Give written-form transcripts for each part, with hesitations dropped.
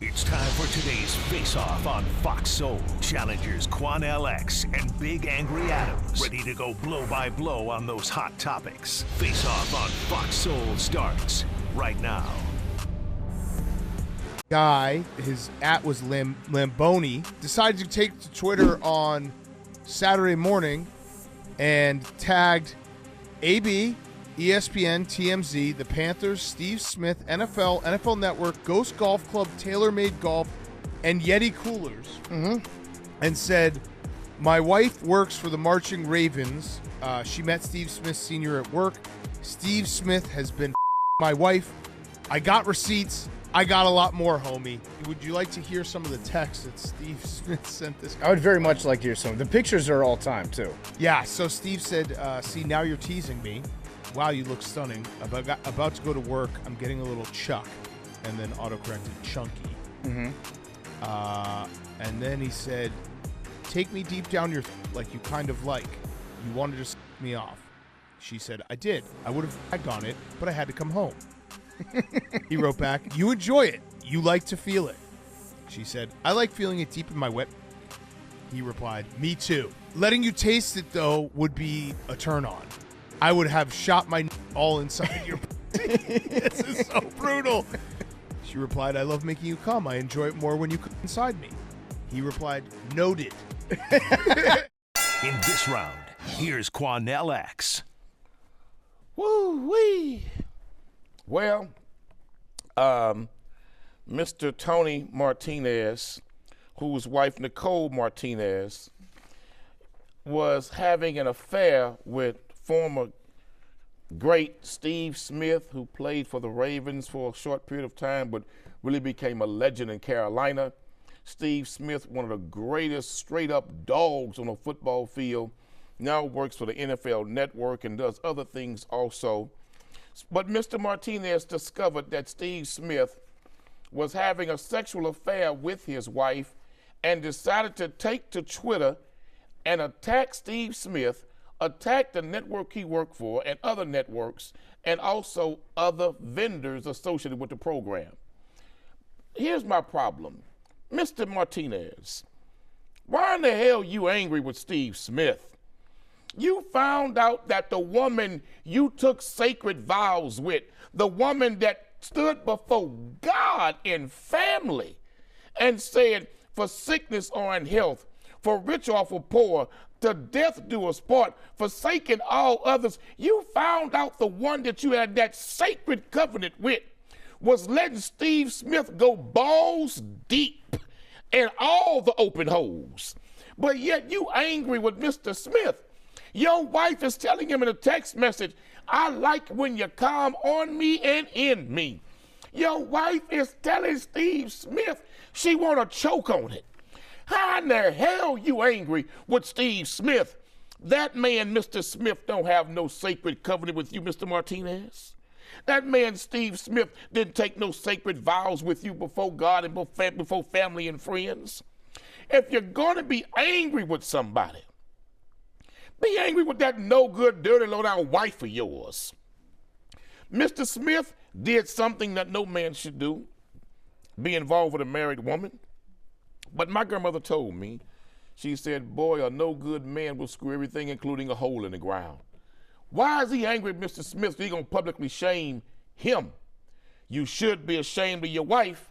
It's time for today's face-off on Fox Soul. Challengers Quan LX and Big Angry Adams ready to go blow by blow on those hot topics. Face-off on Fox Soul starts right now. Guy, his @ was Lamboni, decided to take to Twitter on Saturday morning and tagged AB, ESPN, TMZ, the Panthers, Steve Smith, NFL, NFL Network, Ghost Golf Club, TaylorMade Golf, and Yeti Coolers, and said, "My wife works for the Marching Ravens. She met Steve Smith Sr. at work. Steve Smith has been my wife. I got receipts. I got a lot more, homie." Would you like to hear some of the text that Steve Smith sent this guy? I would very much like to hear some. The pictures are all time, too. Yeah, so Steve said, "See, now you're teasing me. Wow, you look stunning. About to go to work. I'm getting a little chuck." And then autocorrected chunky. And then he said, "Take me deep down your like you kind of like. You wanted to suck me off." She said, "I did. I would have tagged on it, but I had to come home." He wrote back, "You enjoy it. You like to feel it." She said, "I like feeling it deep in my wet." He replied, "Me too. Letting you taste it, though, would be a turn on. I would have shot my all inside your This is so brutal." She replied, "I love making you come. I enjoy it more when you come inside me." He replied, "Noted." In this round, here's Quan LX. Woo-wee. Well, Mr. Tony Martinez, whose wife Nicole Martinez, was having an affair with former great Steve Smith, who played for the Ravens for a short period of time, but really became a legend in Carolina. Steve Smith, one of the greatest straight-up dogs on a football field, now works for the NFL Network and does other things also. But Mr. Martinez discovered that Steve Smith was having a sexual affair with his wife and decided to take to Twitter and attack Steve Smith, attack the network he worked for and other networks, and also other vendors associated with the program. Here's my problem. Mr. Martinez, why in the hell are you angry with Steve Smith? You found out that the woman you took sacred vows with, the woman that stood before God and family and said, "For sickness or in health, for rich or for poor, to death do us part, forsaking all others," you found out the one that you had that sacred covenant with was letting Steve Smith go balls deep in all the open holes. But yet you angry with Mr. Smith. Your wife is telling him in a text message, "I like when you calm on me and in me." Your wife is telling Steve Smith she want to choke on it. How in the hell you angry with Steve Smith? That man, Mr. Smith, don't have no sacred covenant with you, Mr. Martinez. That man, Steve Smith, didn't take no sacred vows with you before God and before family and friends. If you're going to be angry with somebody, be angry with that no-good, dirty, low-down wife of yours. Mr. Smith did something that no man should do, be involved with a married woman. But my grandmother told me, she said, "Boy, a no-good man will screw everything, including a hole in the ground." Why is he angry at Mr. Smith? He's going to publicly shame him. You should be ashamed of your wife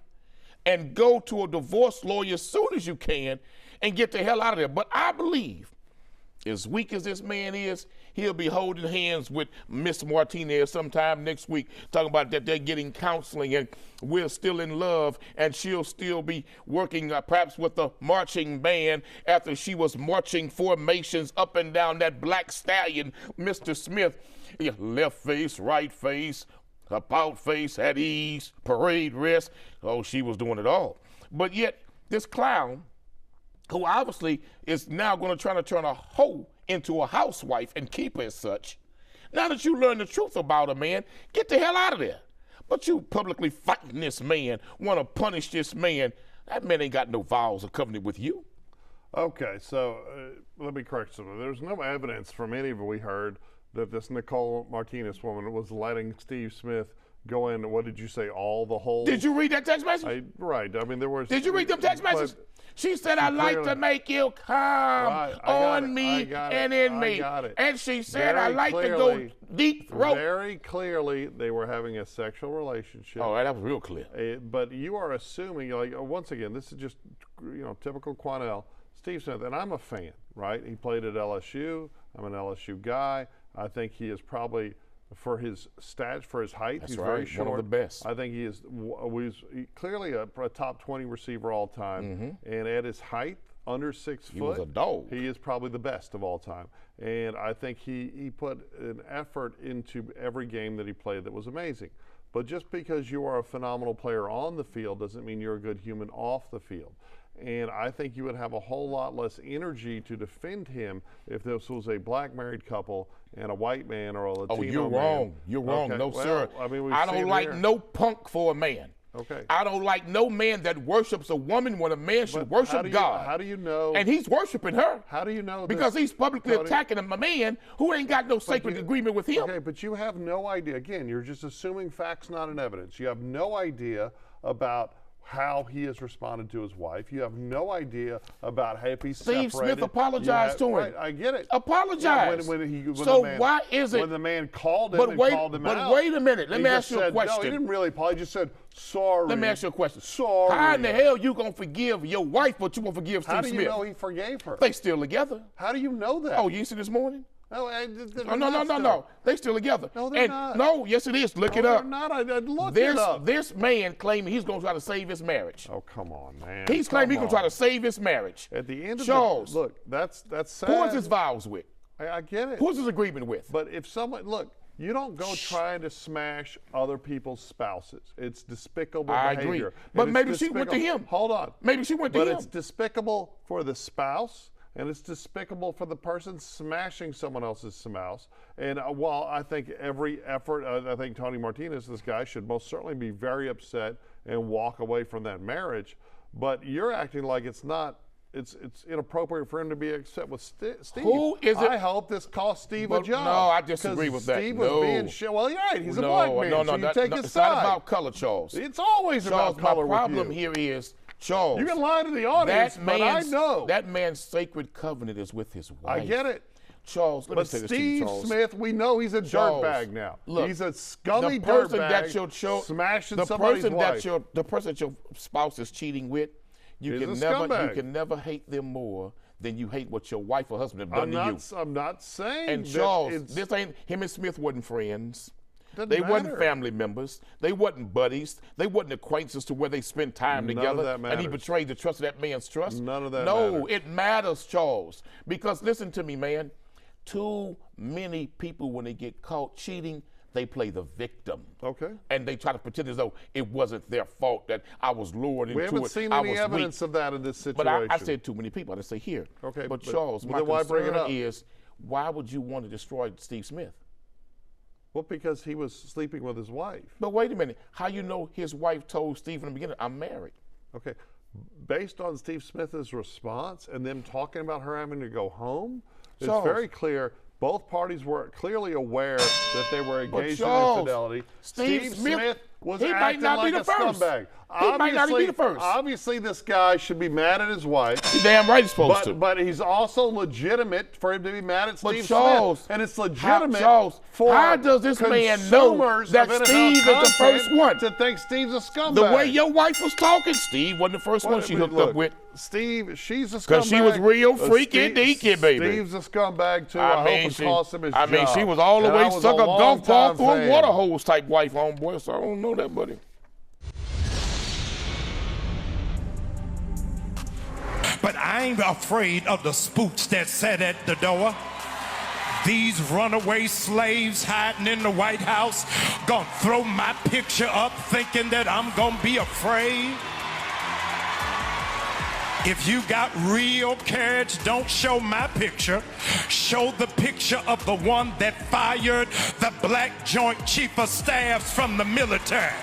and go to a divorce lawyer as soon as you can and get the hell out of there. But I believe, as weak as this man is, he'll be holding hands with Miss Martinez sometime next week, talking about that they're getting counseling and we're still in love, and she'll still be working perhaps with the marching band after she was marching formations up and down that black stallion, Mr. Smith. Left face, right face, about face, at ease, parade rest. Oh, she was doing it all. But yet, this clown, who obviously is now going to try to turn a hoe into a housewife and keep her as such. Now that you learn the truth about her, man, get the hell out of there. But you publicly fighting this man, want to punish this man. That man ain't got no vows or covenant with you. Okay, so let me correct something. There's no evidence from any of it we heard that this Nicole Martinez woman was letting Steve Smith go in. What did you say? All the holes. Did you read that text message? Right. I mean, there was. Did you read them text messages? She said, "I like to make you come on me and in me." And she said, "I like to go deep throat." Very clearly, they were having a sexual relationship. Oh, that was real clear. But you are assuming, like, once again, this is just, typical Quanell. Steve Smith, and I'm a fan, right? He played at LSU. I'm an LSU guy. I think he is probably, for his stats, for his height, he's very short. One of the best. I think he is clearly a top 20 receiver all time. And at his height, under 6 foot, he was a dog. He is probably the best of all time. And I think he put an effort into every game that he played that was amazing. But just because you are a phenomenal player on the field doesn't mean you're a good human off the field. And I think you would have a whole lot less energy to defend him if this was a black married couple and a white man or a Latino man. Oh, you're wrong. You're wrong. Okay. No, well, sir. I mean, I don't like no punk for a man. Okay. I don't like no man that worships a woman when a man should worship God. How do you know? And he's worshiping her. How do you know? Because he's publicly attacking a man who ain't got no sacred agreement with him. Okay, but you have no idea. Again, you're just assuming facts, not an evidence. You have no idea about how he has responded to his wife. You have no idea about how if he's Steve separated. Smith apologized to him. Right, I get it. Apologize. Yeah, why is it? When the man called him and called him out. But wait a minute. Let me ask you a question. No, he didn't really apologize. He just said, sorry. Let me ask you a question. Sorry. How in the hell you going to forgive your wife, but you won't forgive Steve Smith? How do you know he forgave her? They still together. How do you know that? Oh, you see this morning? No, No. They still together. No, they're not. No, yes it is. Look it up. They're not. I looked it up. This man claiming he's going to try to save his marriage. Oh, come on, man. He's claiming he's going to try to save his marriage. At the end of Charles, look, that's sad. who is his vows with? I get it. Who's his agreement with? But if someone, look, you don't go trying to smash other people's spouses. It's despicable behavior. I agree. But maybe she went to him. Hold on. Maybe she went to him. But it's despicable for the spouse. And it's despicable for the person smashing someone else's spouse. And while I think every effort, I think Tony Martinez, this guy, should most certainly be very upset and walk away from that marriage. But you're acting like it's not. It's inappropriate for him to be upset with Steve. Who is it? I hope this cost Steve a job. No, I disagree with that. Steve was being well, you're right. He's a black man. No, so you take his it's side. not about color, Charles. It's always Charles, about color my problem with you. here is, Charles. You can lie to the audience, but I know. That man's sacred covenant is with his wife. I get it. Charles, let me say this to you, Charles. Steve Smith, we know he's a dirtbag now. Look, he's a scummy dirtbag smashing somebody's wife. The person that your spouse is cheating with, you can never hate them more than you hate what your wife or husband have done to you. I'm not saying and that Charles, this ain't, him and Smith wasn't friends. They wasn't family members. They wasn't buddies. They wasn't acquaintances to where they spent time together. And he betrayed the trust of that man's trust. None of that No, it matters, Charles. Because listen to me, man. Too many people, when they get caught cheating, they play the victim. Okay. And they try to pretend as though it wasn't their fault, that I was lured into it. We haven't seen any evidence of that in this situation. But I said too many people. I didn't say here. Okay. But Charles, my concern is, why would you want to destroy Steve Smith? Well, because he was sleeping with his wife. But wait a minute. How you know his wife told Steve in the beginning, I'm married? Okay. Based on Steve Smith's response and them talking about her having to go home, it's very clear both parties were clearly aware that they were engaged in infidelity. Steve Smith was acting like a scumbag. He might not be the first. Obviously, this guy should be mad at his wife. He's damn right he's supposed to. But he's also legitimate for him to be mad at Steve Smith. And it's legitimate for how does this man know that Steve is the first one? To think Steve's a scumbag. The way your wife was talking, Steve wasn't the first one she hooked up with. Steve, she's a scumbag. Because she was real freaky deaky, baby. Steve's a scumbag, too. I hope it cost him his job. I mean, she was all the way suck a golf ball through a water hose type wife, homeboy, so I don't know that, buddy. But I ain't afraid of the spooks that sat at the door. These runaway slaves hiding in the White House gonna throw my picture up thinking that I'm gonna be afraid. If you got real courage, don't show my picture. Show the picture of the one that fired the black Joint Chief of Staffs from the military.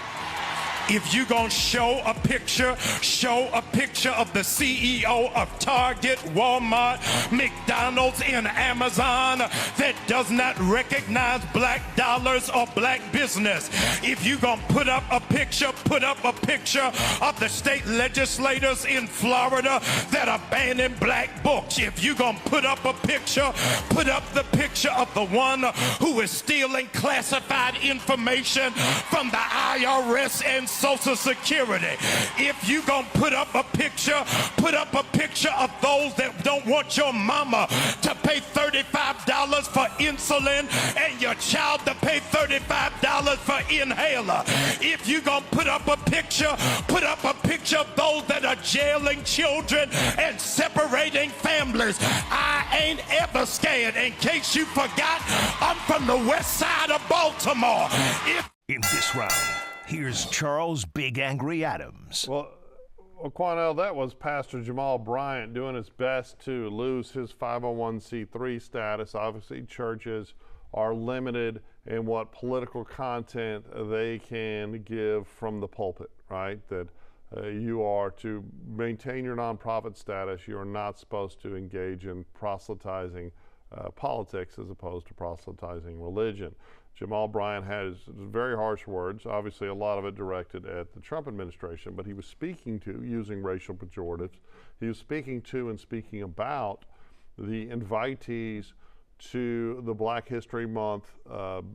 If you gonna show a picture of the CEO of Target, Walmart, McDonald's, and Amazon that does not recognize black dollars or black business. If you gonna put up a picture of the state legislators in Florida that are banning black books. If you gonna put up the picture of the one who is stealing classified information from the IRS and Social Security. If you gonna put up a picture of those that don't want your mama to pay $35 for insulin and your child to pay $35 for inhaler. If you gonna put up a picture of those that are jailing children and separating families. I ain't ever scared. In case you forgot, I'm from the west side of Baltimore. In this round, here's Charles Big Angry Adams. Well, Quanell, that was Pastor Jamal Bryant doing his best to lose his 501c3 status. Obviously, churches are limited in what political content they can give from the pulpit, right? That you are to maintain your nonprofit status. You are not supposed to engage in proselytizing politics as opposed to proselytizing religion. Jamal Bryant has very harsh words, obviously a lot of it directed at the Trump administration, but he was speaking to, using racial pejoratives, he was speaking to and speaking about the invitees to the Black History Month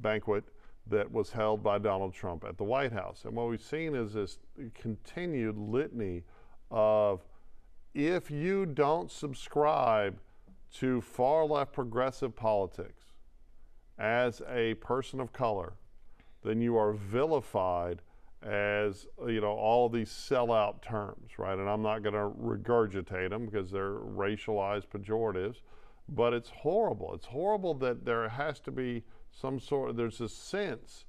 banquet that was held by Donald Trump at the White House. And what we've seen is this continued litany of, if you don't subscribe to far left progressive politics as a person of color, then you are vilified as, you know, all of these sellout terms, right? And I'm not going to regurgitate them because they're racialized pejoratives, but it's horrible. It's horrible that there has to be some sort of, there's a sense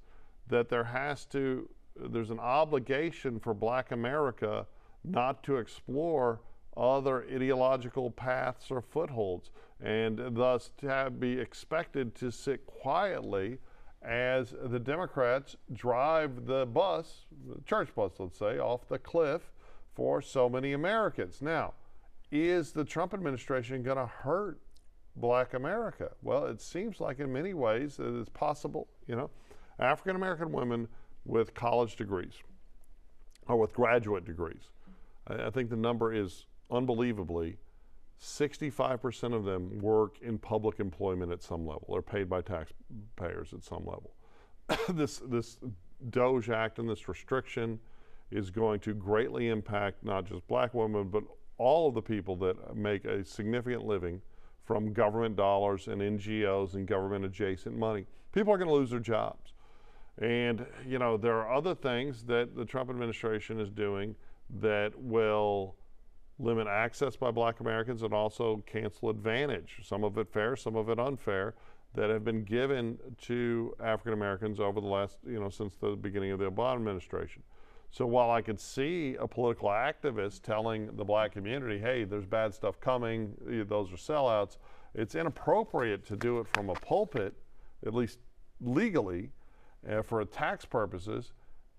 that there's an obligation for Black America not to explore other ideological paths or footholds, and thus to be expected to sit quietly as the Democrats drive the bus, the church bus, let's say, off the cliff for so many Americans. Now, is the Trump administration going to hurt Black America? Well, it seems like in many ways that it's possible. You know, African American women with college degrees or with graduate degrees, I think the number is unbelievably 65% of them work in public employment at some level. They're paid by taxpayers at some level. This DOGE Act and this restriction is going to greatly impact not just Black women, but all of the people that make a significant living from government dollars and NGOs and government adjacent money. People are going to lose their jobs. And, you know, there are other things that the Trump administration is doing that will limit access by Black Americans and also cancel advantage, some of it fair, some of it unfair, that have been given to African Americans over the last, you know, since the beginning of the Obama administration. So while I could see a political activist telling the Black community, hey, there's bad stuff coming, those are sellouts, it's inappropriate to do it from a pulpit, at least legally, for tax purposes.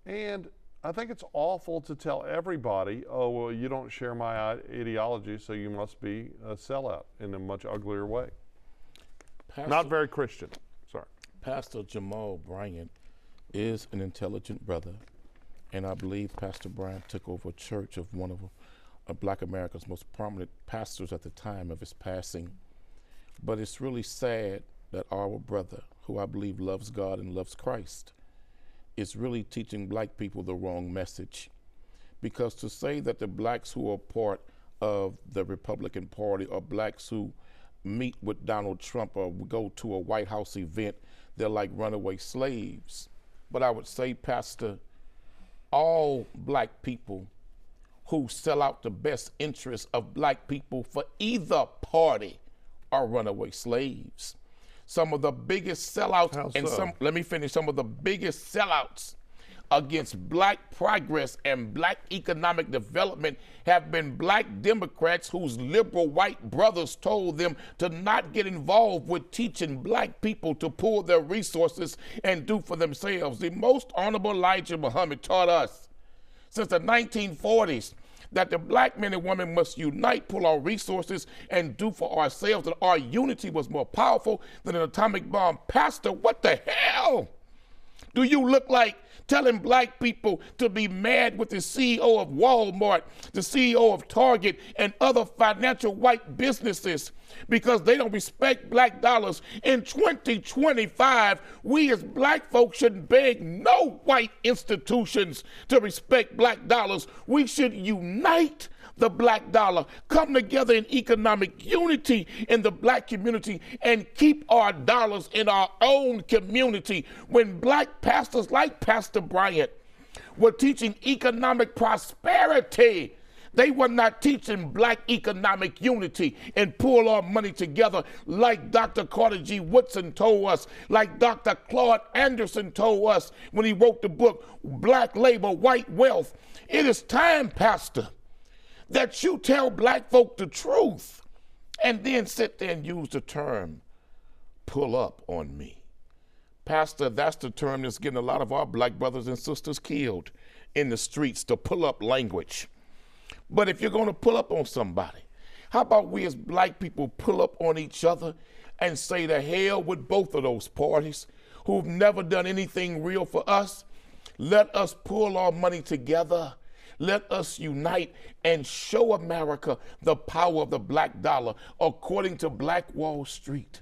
And I think it's awful to tell everybody, oh, well, you don't share my ideology, so you must be a sellout, in a much uglier way. Not very Christian. Sorry. Pastor Jamal Bryant is an intelligent brother, and I believe Pastor Bryant took over a church of one of Black America's most prominent pastors at the time of his passing. But it's really sad that our brother, who I believe loves God and loves Christ, is really teaching Black people the wrong message. Because to say that the Blacks who are part of the Republican Party or Blacks who meet with Donald Trump or go to a White House event, they're like runaway slaves. But I would say, Pastor, all Black people who sell out the best interests of Black people for either party are runaway slaves. Some of the biggest sellouts, and let me finish, some of the biggest sellouts against Black progress and Black economic development have been Black Democrats whose liberal white brothers told them to not get involved with teaching Black people to pool their resources and do for themselves. The most honorable Elijah Muhammad taught us since the 1940s that the black men and women must unite, pull our resources, and do for ourselves, that our unity was more powerful than an atomic bomb. Pastor, what the hell do you look like telling black people to be mad with the CEO of Walmart, the CEO of Target, and other financial white businesses because they don't respect black dollars? In 2025, we as black folks shouldn't beg no white institutions to respect black dollars. We should unite the black dollar, come together in economic unity in the black community, and keep our dollars in our own community. When black pastors like Pastor Bryant were teaching economic prosperity, they were not teaching black economic unity and pull our money together like Dr. Carter G. Woodson told us, like Dr. Claude Anderson told us when he wrote the book, Black Labor, White Wealth. It is time, Pastor, that you tell black folk the truth and then sit there and use the term pull up on me. Pastor, that's the term that's getting a lot of our black brothers and sisters killed in the streets, the pull up language. But if you're going to pull up on somebody, how about we as black people pull up on each other and say to hell with both of those parties who've never done anything real for us? Let us pull our money together. Let us unite and show America the power of the black dollar. According to Black Wall Street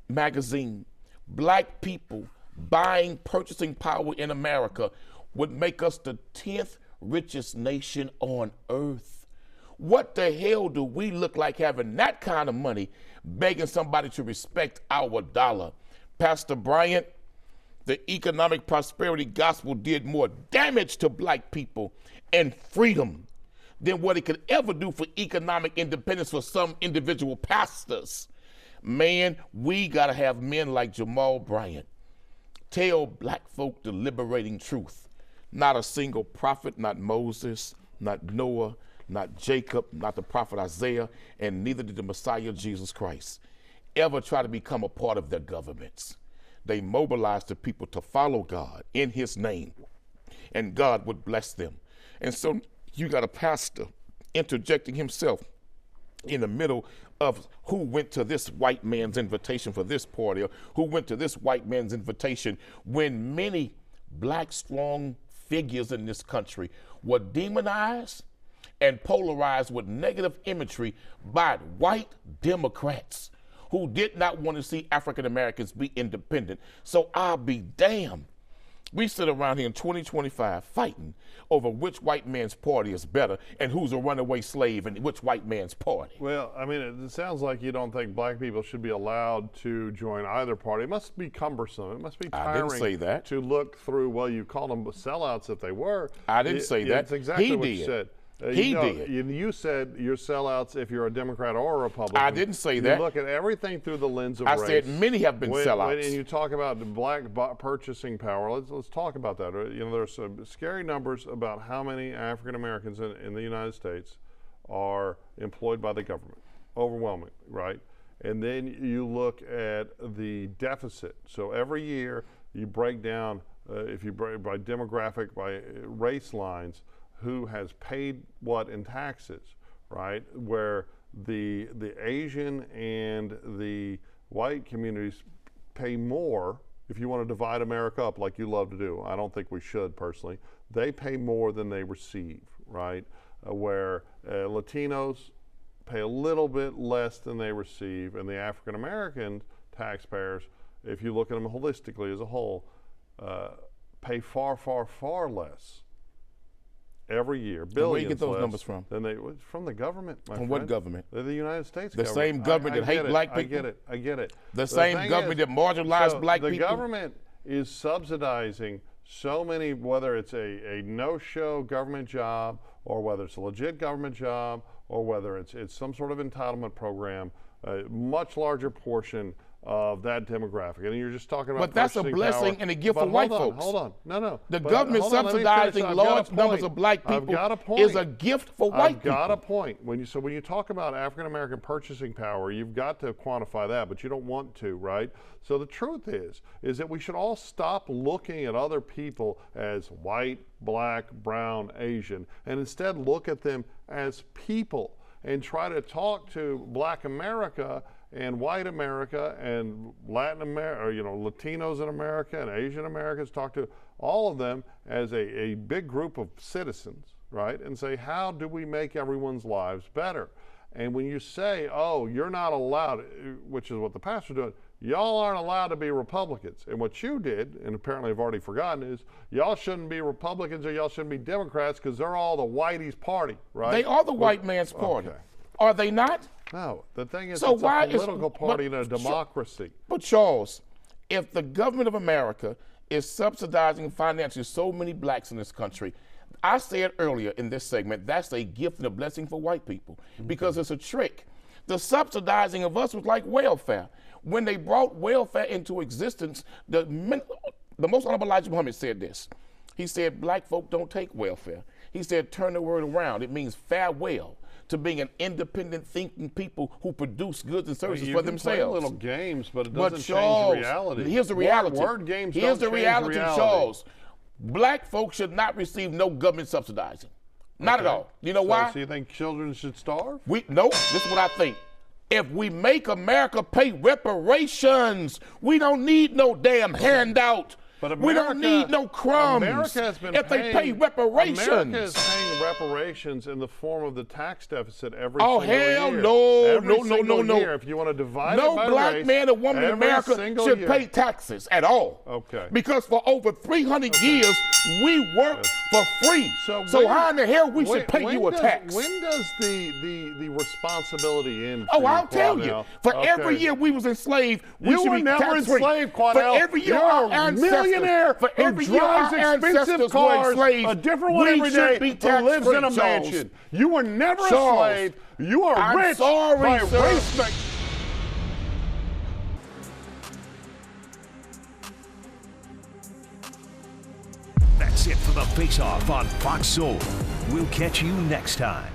magazine, black people buying purchasing power in America would make us the 10th richest nation on earth. What the hell do we look like having that kind of money, begging somebody to respect our dollar? Pastor Bryant, the economic prosperity gospel did more damage to black people and freedom than what it could ever do for economic independence for some individual pastors. Man, we gotta have men like Jamal Bryant tell black folk the liberating truth. Not a single prophet, not Moses, not Noah, not Jacob, not the prophet Isaiah, and neither did the Messiah Jesus Christ ever try to become a part of their governments. They mobilized the people to follow God in his name, and God would bless them. And so you got a pastor interjecting himself in the middle of who went to this white man's invitation for this party, or who went to this white man's invitation, when many black strong figures in this country were demonized and polarized with negative imagery by white Democrats who did not want to see African Americans be independent. So I'll be damned. We sit around here in 2025 fighting over which white man's party is better and who's a runaway slave in which white man's party. Well, I mean, it sounds like you don't think black people should be allowed to join either party. It must be cumbersome. It must be tiring. I didn't say that. To look through, well, you called them sellouts if they were. I didn't say that. That's exactly he what did. you said. He did. You said you're sellouts if you're a Democrat or a Republican. I didn't say that. You look at everything through the lens of I race. said many have been sellouts. And you talk about the black purchasing power. Let's talk about that. You know, there's some scary numbers about how many African Americans in the United States are employed by the government. Overwhelming, right? And then you look at the deficit. So every year you break down, if you break by demographic, by race lines, who has paid what in taxes, right? Where the Asian and the white communities pay more. If you want to divide America up like you love to do, I don't think we should personally. They pay more than they receive, right? Where Latinos pay a little bit less than they receive, and the African American taxpayers, if you look at them holistically as a whole, pay far, far, far less every year. Billions. Where do you get those numbers from? From the government, my From friend. what government? They're the United States The government. same government that hate black people? I get it. The same government that marginalized black people? The government is subsidizing so many, whether it's a no-show government job, or whether it's a legit government job, or whether it's some sort of entitlement program, a much larger portion of that demographic. And you're just talking about But that's a purchasing blessing power. and a gift But for white hold on, folks. Hold on. No. The But government hold on, let me subsidizing finish. I've got a large numbers point. of black I've people got a point. is a gift for white people. I've got a point. When you talk about African American purchasing power, you've got to quantify that, but you don't want to, right? So the truth is that we should all stop looking at other people as white, black, brown, Asian, and instead look at them as people and try to talk to Black America and white America and Latin America, or, Latinos in America and Asian Americans, talk to all of them as a big group of citizens, right? And say, how do we make everyone's lives better? And when you say, oh, you're not allowed, which is what the pastor's doing, y'all aren't allowed to be Republicans. And what you did, and apparently I've already forgotten, is y'all shouldn't be Republicans or y'all shouldn't be Democrats because they're all the whitey's party, right? They are the white man's party. Okay. Are they not? No, the thing is, So it's why a political party in a democracy. But Charles, if the government of America is subsidizing financially so many blacks in this country, I said earlier in this segment, that's a gift and a blessing for white people because it's a trick. The subsidizing of us was like welfare. When they brought welfare into existence, the most Honorable Elijah Muhammad said this. He said, black folk don't take welfare. He said, turn the word around. It means farewell to being an independent thinking people who produce goods and services for themselves. You can play little games, but it doesn't Charles, change the reality. Here's the reality. Word games Here's don't the change reality, reality. Charles. Black folks should not receive no government subsidizing. Not at all. You know why? So you think children should starve? No, this is what I think. If we make America pay reparations, we don't need no damn handout. But we don't need no crumbs. America has been if they pay reparations. America is paying reparations in the form of the tax deficit every single year. Oh, hell no. Every No. single year. If you want to divide it by No black race, man or woman in every America single should year. pay taxes at all. Okay. Because for over 300 years, we work for free. So when- how in the hell we should pay you a tax? When does the responsibility end? Oh, for I'll you, tell Quanell? you. For every Okay. year we was enslaved, we You should were be never tax-free. enslaved, For Quanell. every year You're our a ancestors, millionaire for who every year our drives expensive ancestors cars, were enslaved, a different one we every should day, be who lives in a tax-free, Charles. mansion. You were never a Charles, slave. You are I'm rich sorry, by sir. race. That's it for the Face Off on Fox Soul. We'll catch you next time.